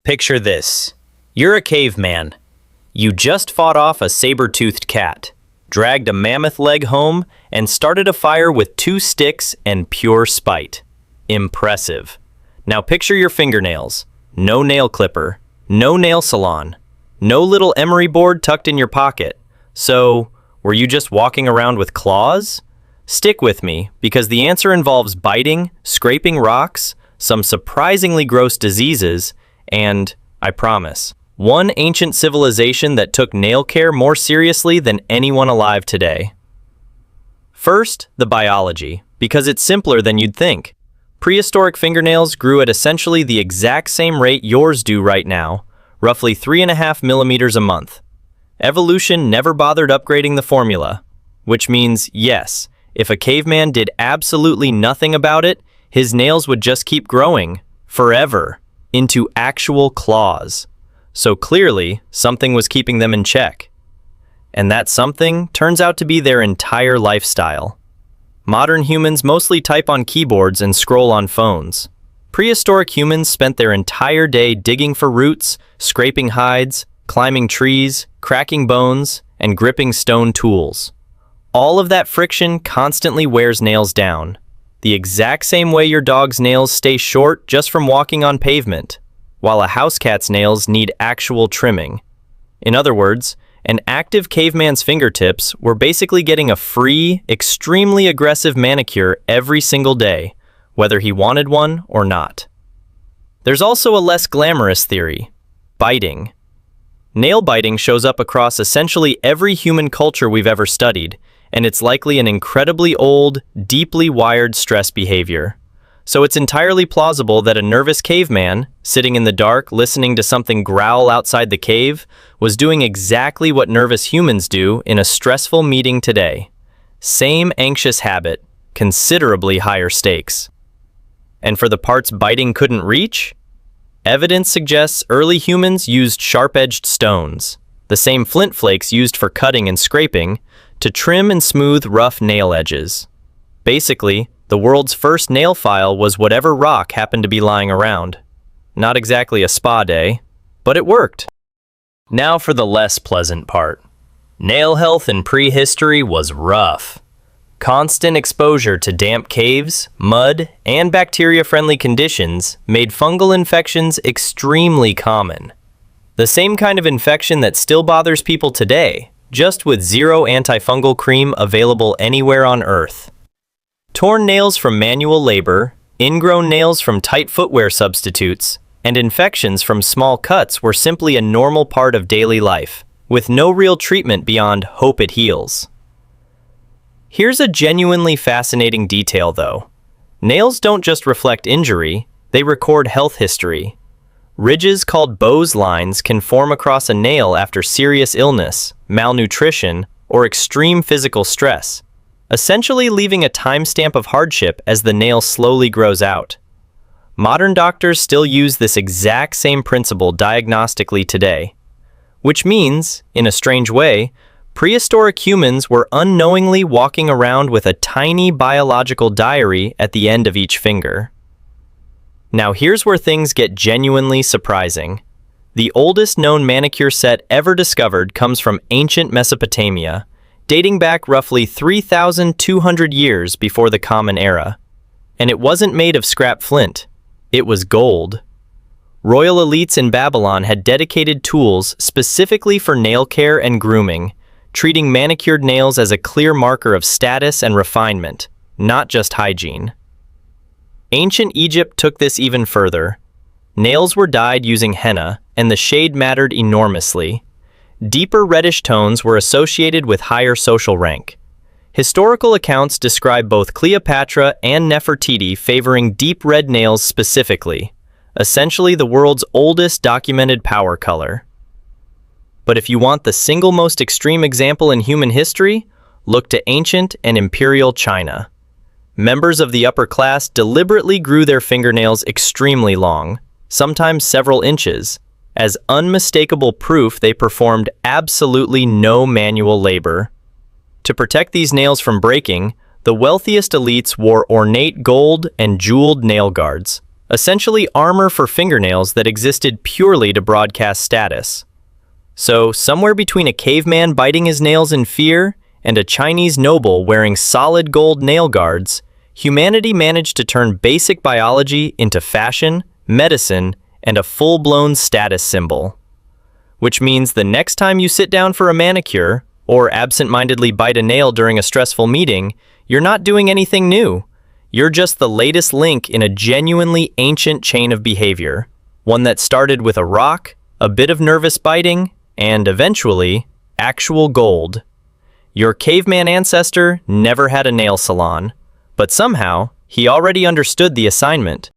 Picture this. You're a caveman. You just fought off a saber-toothed cat, dragged a mammoth leg home, and started a fire with 2 sticks and pure spite. Impressive. Now picture your fingernails. No nail clipper, no nail salon, no little emery board tucked in your pocket. So, were you just walking around with claws? Stick with me, because the answer involves biting, scraping rocks, some surprisingly gross diseases, and, I promise, one ancient civilization that took nail care more seriously than anyone alive today. First, the biology, because it's simpler than you'd think. Prehistoric fingernails grew at essentially the exact same rate yours do right now, roughly 3.5 millimeters a month. Evolution never bothered upgrading the formula, which means, yes, if a caveman did absolutely nothing about it, his nails would just keep growing, forever, into actual claws. So clearly, something was keeping them in check. And that something turns out to be their entire lifestyle. Modern humans mostly type on keyboards and scroll on phones. Prehistoric humans spent their entire day digging for roots, scraping hides, climbing trees, cracking bones, and gripping stone tools. All of that friction constantly wears nails down, the exact same way your dog's nails stay short just from walking on pavement, while a house cat's nails need actual trimming. In other words, an active caveman's fingertips were basically getting a free, extremely aggressive manicure every single day, whether he wanted one or not. There's also a less glamorous theory: biting. Nail biting shows up across essentially every human culture we've ever studied, and it's likely an incredibly old, deeply wired stress behavior. So it's entirely plausible that a nervous caveman, sitting in the dark listening to something growl outside the cave, was doing exactly what nervous humans do in a stressful meeting today. Same anxious habit, considerably higher stakes. And for the parts biting couldn't reach? Evidence suggests early humans used sharp-edged stones, the same flint flakes used for cutting and scraping, to trim and smooth rough nail edges. Basically, the world's first nail file was whatever rock happened to be lying around. Not exactly a spa day, but it worked. Now for the less pleasant part. Nail health in prehistory was rough. Constant exposure to damp caves, mud, and bacteria-friendly conditions made fungal infections extremely common. The same kind of infection that still bothers people today, just with zero antifungal cream available anywhere on Earth. Torn nails from manual labor, ingrown nails from tight footwear substitutes, and infections from small cuts were simply a normal part of daily life, with no real treatment beyond hope it heals. Here's a genuinely fascinating detail, though. Nails don't just reflect injury, they record health history. Ridges called Bowes lines can form across a nail after serious illness, malnutrition, or extreme physical stress, essentially leaving a timestamp of hardship as the nail slowly grows out. Modern doctors still use this exact same principle diagnostically today, which means, in a strange way, prehistoric humans were unknowingly walking around with a tiny biological diary at the end of each finger. Now here's where things get genuinely surprising. The oldest known manicure set ever discovered comes from ancient Mesopotamia, dating back roughly 3,200 years before the Common Era. And it wasn't made of scrap flint. It was gold. Royal elites in Babylon had dedicated tools specifically for nail care and grooming, treating manicured nails as a clear marker of status and refinement, not just hygiene. Ancient Egypt took this even further. Nails were dyed using henna, and the shade mattered enormously. Deeper reddish tones were associated with higher social rank. Historical accounts describe both Cleopatra and Nefertiti favoring deep red nails specifically, essentially the world's oldest documented power color. But if you want the single most extreme example in human history, look to ancient and Imperial China. Members of the upper class deliberately grew their fingernails extremely long, sometimes several inches, as unmistakable proof they performed absolutely no manual labor. To protect these nails from breaking, the wealthiest elites wore ornate gold and jeweled nail guards, essentially armor for fingernails that existed purely to broadcast status. So, somewhere between a caveman biting his nails in fear and a Chinese noble wearing solid gold nail guards, humanity managed to turn basic biology into fashion, medicine, and a full-blown status symbol. Which means the next time you sit down for a manicure, or absent-mindedly bite a nail during a stressful meeting, you're not doing anything new. You're just the latest link in a genuinely ancient chain of behavior, one that started with a rock, a bit of nervous biting, and eventually, actual gold. Your caveman ancestor never had a nail salon, but somehow, he already understood the assignment.